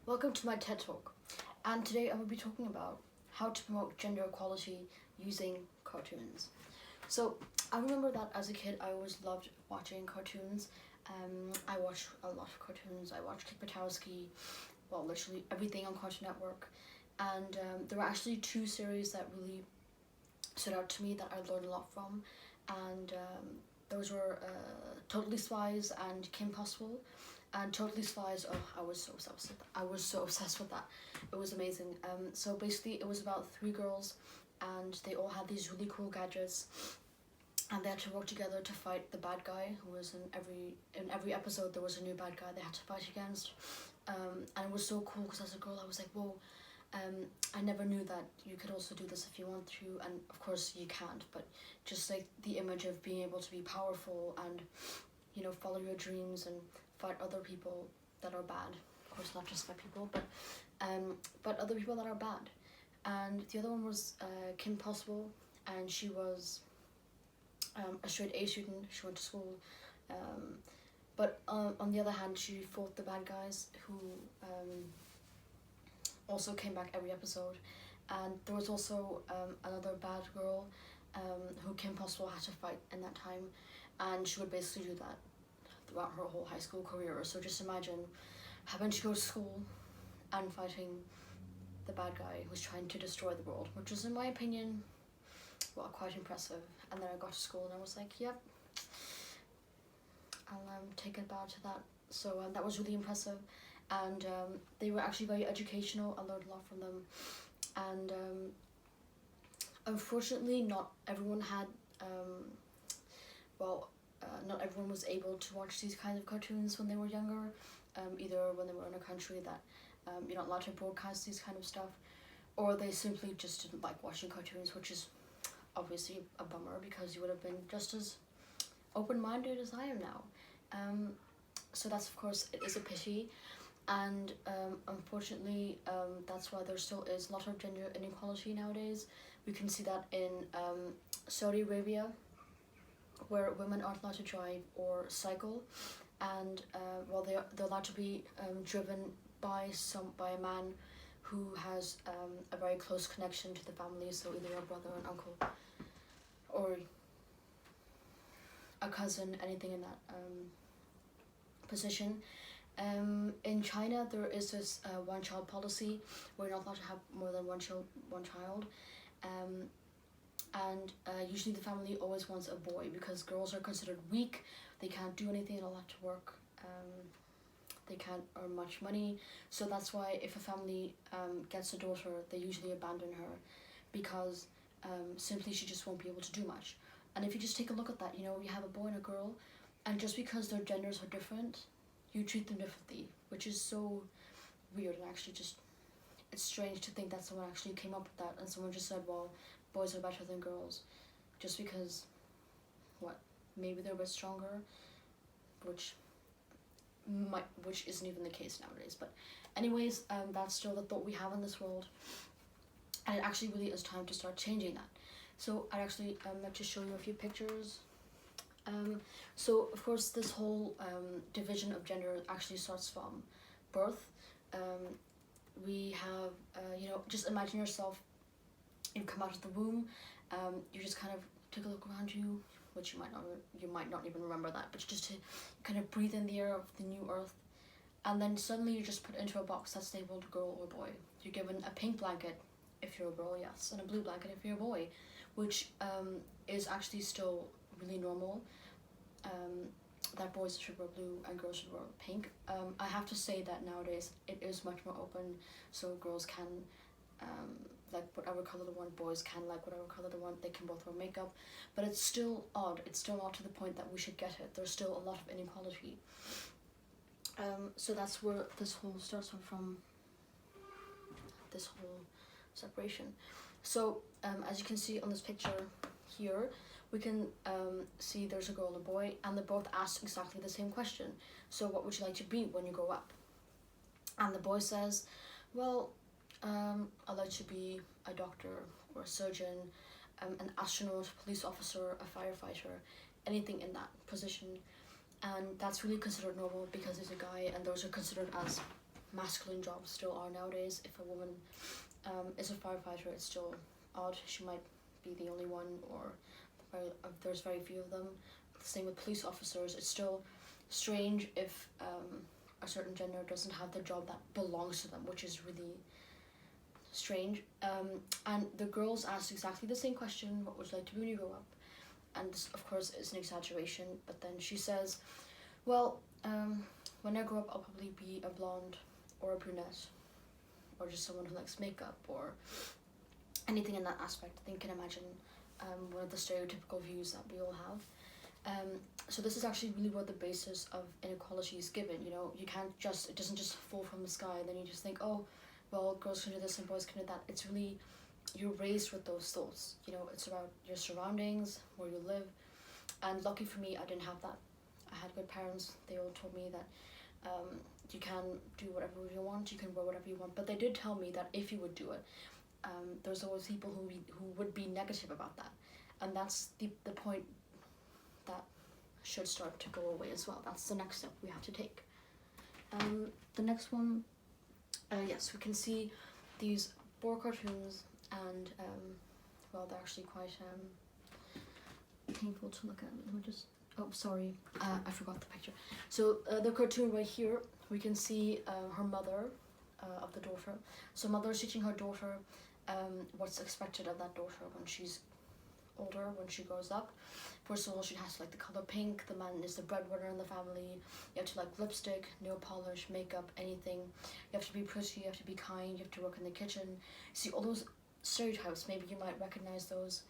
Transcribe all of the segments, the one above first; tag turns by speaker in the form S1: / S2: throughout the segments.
S1: Welcome to my TED Talk, and today I will be talking about how to promote gender equality using cartoons. So, I remember that as a kid I always loved watching cartoons. I watched a lot of cartoons. I watched Kick Buttowski, well, literally everything on Cartoon Network. And there were actually two series that really stood out to me that I learned a lot from. And those were Totally Spies and Kim Possible. And Totally Spies, oh, I was so obsessed with that. I was so obsessed with that. It was amazing. So basically it was about three girls and they all had these really cool gadgets and they had to work together to fight the bad guy who was in every episode. There was a new bad guy they had to fight against. And it was so cool because as a girl I was like, whoa, I never knew that you could also do this if you want to, and of course you can't, but just like the image of being able to be powerful and, you know, follow your dreams and fight other people that are bad. Of course, not just fight people, but other people that are bad. And the other one was Kim Possible, and she was a straight A student. She went to school, but on the other hand, she fought the bad guys who also came back every episode. And there was also another bad girl who Kim Possible had to fight in that time, and she would basically do that throughout her whole high school career. So just imagine having to go to school and fighting the bad guy who's trying to destroy the world, which was, in my opinion, well, quite impressive. And then I got to school and I was like, yep, I'll take it back to that. So that was really impressive, and they were actually very educational. I learned a lot from them, and unfortunately not everyone had not everyone was able to watch these kinds of cartoons when they were younger, either when they were in a country that you're not allowed to broadcast these kind of stuff, or they simply just didn't like watching cartoons, which is obviously a bummer because you would have been just as open-minded as I am now. So that's, of course, it is a pity, and unfortunately that's why there still is a lot of gender inequality nowadays. We can see that in Saudi Arabia, where women aren't allowed to drive or cycle, and they're allowed to be driven by a man who has a very close connection to the family, so either a brother or an uncle or a cousin, anything in that position. In China there is this one-child policy where you're not allowed to have more than one child, and usually the family always wants a boy because girls are considered weak. They can't do anything, they're allowed to work, they can't earn much money. So that's why if a family gets a daughter, they usually abandon her because simply she just won't be able to do much. And if you just take a look at that, you know, you have a boy and a girl, and just because their genders are different, you treat them differently, which is so weird. And actually just, it's strange to think that someone actually came up with that and someone just said, well, boys are better than girls just because, what, maybe they're a bit stronger, which isn't even the case nowadays. But anyways, that's still the thought we have in this world, and it actually really is time to start changing that. So I'd actually like to show you a few pictures. So of course this whole division of gender actually starts from birth. We have you know, just imagine yourself, you come out of the womb, you just kind of take a look around you, which you might not even remember that, but just to kind of breathe in the air of the new earth, and then suddenly you're just put into a box that's labeled girl or boy. You're given a pink blanket if you're a girl, yes, and a blue blanket if you're a boy, which is actually still really normal, that boys should wear blue and girls should wear pink. I have to say that nowadays it is much more open, so girls can like whatever color they want, boys can like whatever color they want, they can both wear makeup, but it's still odd. It's still not to the point that we should get it. There's still a lot of inequality. So that's where this whole starts from, this whole separation. So as you can see on this picture here, we can see there's a girl and a boy, and they both ask exactly the same question. So what would you like to be when you grow up? And the boy says, well, I'd like to be a doctor or a surgeon, an astronaut, police officer, a firefighter, anything in that position. And that's really considered normal because he's a guy, and those are considered as masculine jobs still are nowadays. If a woman is a firefighter, it's still odd. She might be the only one, or there's very few of them. Same with police officers. It's still strange if a certain gender doesn't have the job that belongs to them, which is really strange. And the girls asked exactly the same question: what would you like to be when you grow up? And this, of course, is an exaggeration. But then she says, well, when I grow up, I'll probably be a blonde or a brunette, or just someone who likes makeup, or anything in that aspect. I think you can imagine one of the stereotypical views that we all have. So this is actually really where the basis of inequality is given. You know, you can't just, it doesn't just fall from the sky and then you just think, oh, well, girls can do this and boys can do that. It's really, you're raised with those thoughts. You know, it's about your surroundings, where you live. And lucky for me, I didn't have that. I had good parents. They all told me that you can do whatever you want, you can wear whatever you want. But they did tell me that if you would do it, there's always people who would be negative about that. And that's the point that should start to go away as well. That's the next step we have to take. The next one, yes, we can see these 4 cartoons, and well, they're actually quite painful to look at. Let me just, oh, sorry, I forgot the picture. So the cartoon right here, we can see her mother of the daughter. So mother is teaching her daughter what's expected of that daughter when she's older, when she grows up. First of all, she has to like the color pink. The man is the breadwinner in the family. You have to like lipstick, nail polish, makeup, anything. You have to be pretty, you have to be kind, you have to work in the kitchen. See, all those stereotypes, maybe you might recognize those.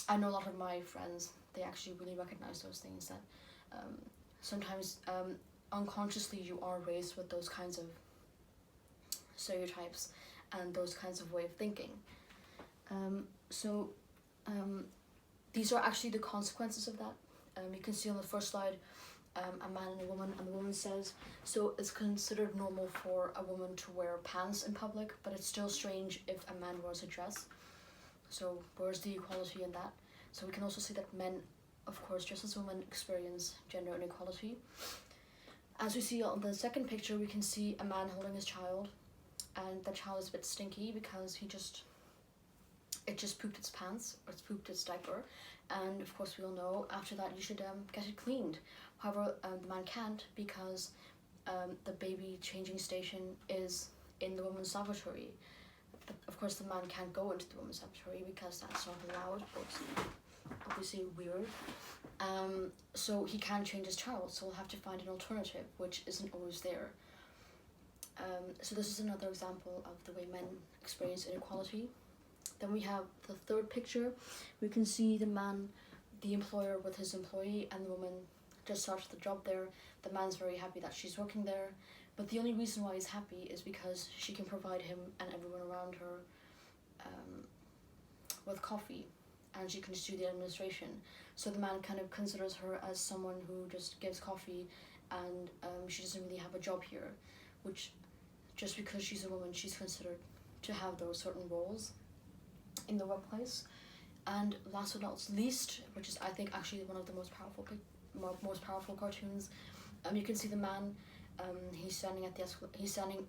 S1: I know a lot of my friends, they actually really recognize those things, that sometimes unconsciously you are raised with those kinds of stereotypes and those kinds of way of thinking. These are actually the consequences of that. You can see on the first slide a man and a woman, and the woman says, so it's considered normal for a woman to wear pants in public, but it's still strange if a man wears a dress. So where's the equality in that? So we can also see that men, of course, just as women, experience gender inequality. As we see on the second picture, we can see a man holding his child, and the child is a bit stinky because it just pooped its pants, or it's pooped its diaper, and of course we all know after that you should get it cleaned. However, the man can't because the baby changing station is in the woman's lavatory. But of course the man can't go into the woman's lavatory because that's not allowed. It's obviously weird. So he can't change his child, so we'll have to find an alternative, which isn't always there. So this is another example of the way men experience inequality. Then we have the third picture. We can see the man, the employer, with his employee, and the woman just started the job there. The man's very happy that she's working there, but the only reason why he's happy is because she can provide him and everyone around her with coffee, and she can just do the administration. So the man kind of considers her as someone who just gives coffee, and she doesn't really have a job here, which just because she's a woman, she's considered to have those certain roles in the workplace. And last but not least, which is I think actually one of the most powerful cartoons, you can see the man, he's standing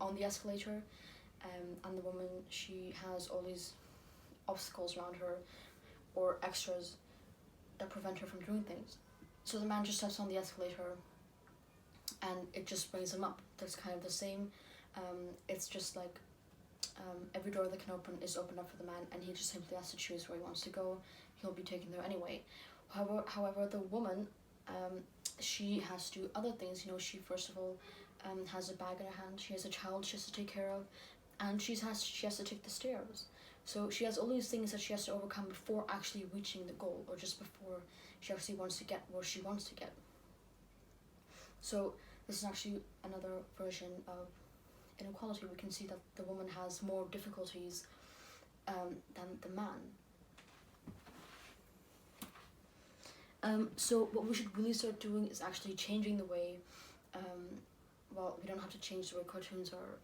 S1: on the escalator, and the woman, she has all these obstacles around her, or extras that prevent her from doing things. So the man just steps on the escalator and it just brings him up. That's kind of the same. It's just like every door that can open is opened up for the man, and he just simply has to choose where he wants to go. He'll be taken there anyway. However, the woman, she has to do other things. You know, she first of all has a bag in her hand. She has a child she has to take care of, and she has to take the stairs. So she has all these things that she has to overcome before actually reaching the goal, or just before she actually wants to get where she wants to get. So this is actually another version of inequality. We can see that the woman has more difficulties than the man. So what we should really start doing is actually changing the way, well, we don't have to change the way cartoons are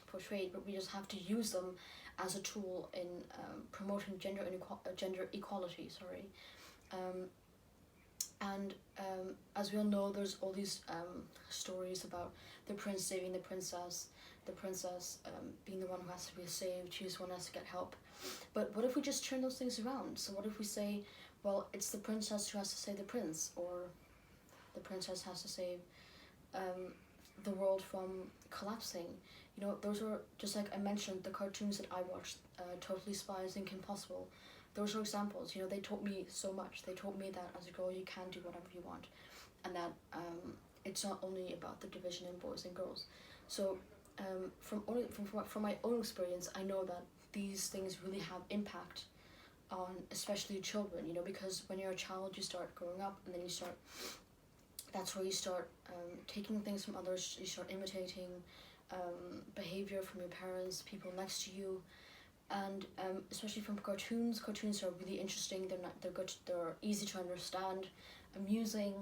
S1: portrayed, but we just have to use them as a tool in promoting gender equality. And as we all know, there's all these stories about the prince saving the princess, the princess being the one who has to be saved, she's the one who has to get help. But what if we just turn those things around? So what if we say, well, it's the princess who has to save the prince, or the princess has to save the world from collapsing. You know, those are, just like I mentioned, the cartoons that I watched, Totally Spies and Kim Possible. Those are examples. You know, they taught me so much. They taught me that as a girl you can do whatever you want, and that it's not only about the division in boys and girls. So from my own experience, I know that these things really have impact on especially children. You know, because when you're a child, you start growing up, and then that's where you start taking things from others. You start imitating behavior from your parents, people next to you, and especially from cartoons. Cartoons are really interesting. They're good. They're easy to understand, amusing.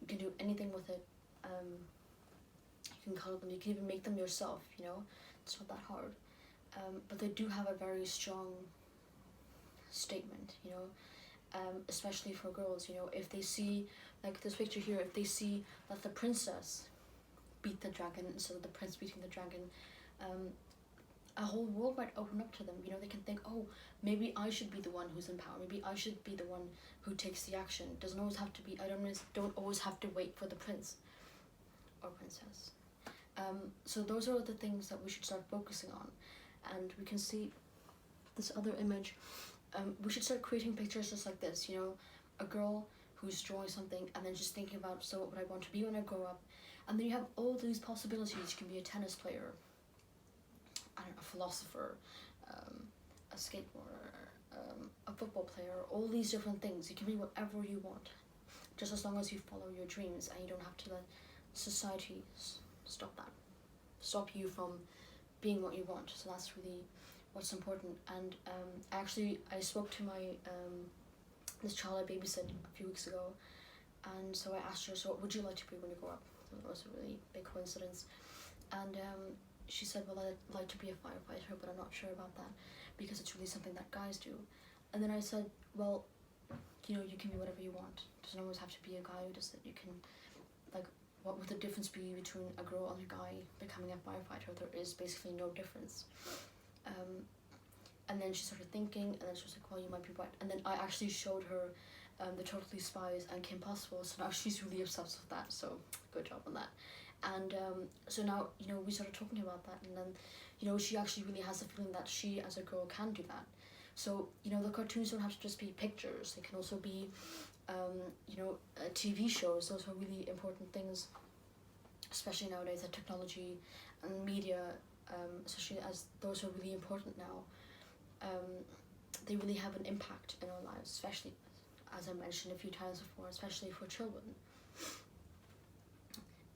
S1: You can do anything with it. You can color them. You can even make them yourself. You know, it's not that hard. But they do have a very strong statement. You know, especially for girls. You know, if they see, like this picture here, if they see that the princess beat the dragon instead of the prince beating the dragon, a whole world might open up to them. You know, they can think, oh, maybe I should be the one who's in power. Maybe I should be the one who takes the action. It doesn't always have to be. Don't always have to wait for the prince or princess. So those are the things that we should start focusing on, and we can see this other image. We should start creating pictures just like this. You know, a girl who's drawing something and then just thinking about, so what I want to be when I grow up, and then you have all these possibilities. You can be a tennis player, I don't know, a philosopher, a skateboarder, a football player, all these different things. You can be whatever you want, just as long as you follow your dreams and you don't have to let society stop you from being what you want. So that's really what's important. And I spoke to my this child I babysat a few weeks ago, and so I asked her, so what would you like to be when you grow up? So it was a really big coincidence. And she said, well, I'd like to be a firefighter, but I'm not sure about that because it's really something that guys do. And then I said, well, you know, you can be whatever you want. It doesn't always have to be a guy who does it. You can, like, what would the difference be between a girl and a guy becoming a firefighter? There is basically no difference. And then she started thinking, and then she was like, well, you might be right. And then I actually showed her the Totally Spies and Kim Possible, so now she's really obsessed with that, so good job on that. And so now, you know, we started talking about that, and then, you know, she actually really has the feeling that she as a girl can do that. So, you know, the cartoons don't have to just be pictures. They can also be, you know, TV shows. Those are really important things, especially nowadays, that technology and media, especially as those are really important now. They really have an impact in our lives, especially, as I mentioned a few times before, especially for children.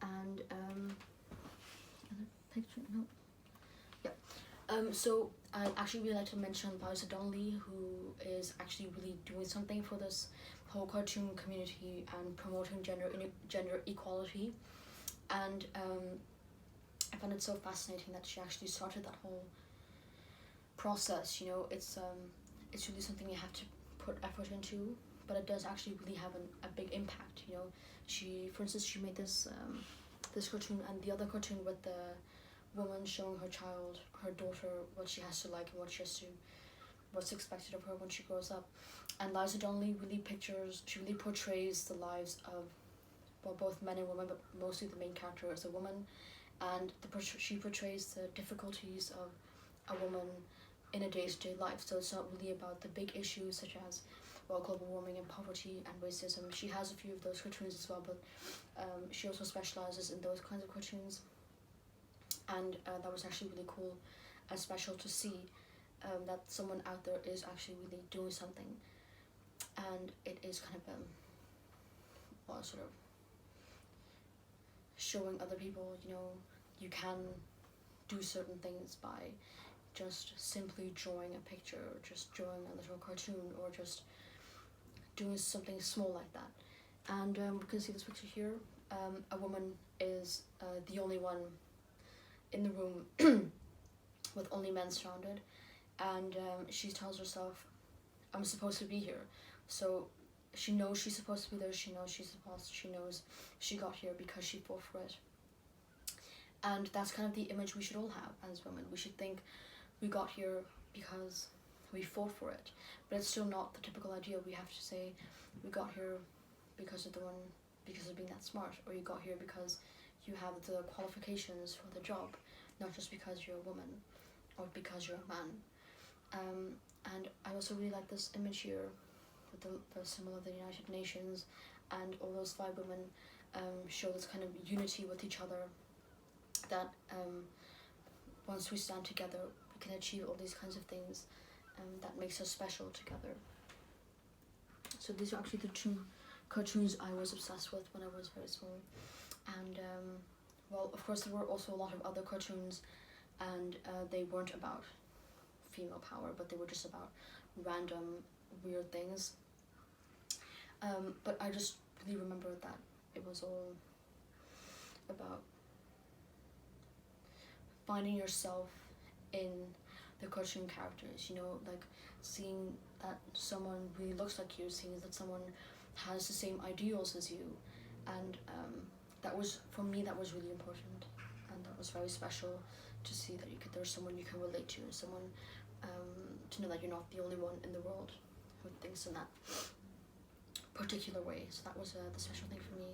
S1: And other picture, no. Yeah. So I actually really like to mention Liza Donnelly, who is actually really doing something for this whole cartoon community and promoting gender equality. And I found it so fascinating that she actually started that whole process. You know, it's really something you have to put effort into, but it does actually really have a big impact. You know, for instance, she made this this cartoon and the other cartoon with the woman showing her daughter, what she has to like and what's expected of her when she grows up. And Liza Donnelly really portrays the lives of, well, both men and women, but mostly the main character is a woman, and she portrays the difficulties of a woman in a day-to-day life. So it's not really about the big issues such as, well, global warming and poverty and racism. She has a few of those cartoons as well, but she also specializes in those kinds of cartoons. And that was actually really cool and special to see that someone out there is actually really doing something. And it is kind of, well, sort of showing other people, you know, you can do certain things by just simply drawing a picture, or just drawing a little cartoon, or just doing something small like that. And we can see this picture here. A woman is the only one in the room with only men surrounded, and she tells herself, I'm supposed to be here. So she knows she's supposed to be there. She knows she knows she got here because she fought for it. And that's kind of the image we should all have as women. We should think we got here because we fought for it, but it's still not the typical idea. We have to say we got here because of being that smart, or you got here because you have the qualifications for the job, not just because you're a woman or because you're a man. And I also really like this image here with the symbol of the United Nations, and all those 5 women show this kind of unity with each other, that once we stand together we can achieve all these kinds of things that makes us special together. So these are actually the 2 cartoons I was obsessed with when I was very small. And well, of course there were also a lot of other cartoons, and they weren't about female power, but they were just about random weird things. But I just really remember that it was all about finding yourself in the cartoon characters, you know, like seeing that someone really looks like you, seeing that someone has the same ideals as you, and that was, for me, that was really important, and that was very special to see that there's someone you can relate to, someone to know that you're not the only one in the world who thinks in that particular way. So that was the special thing for me.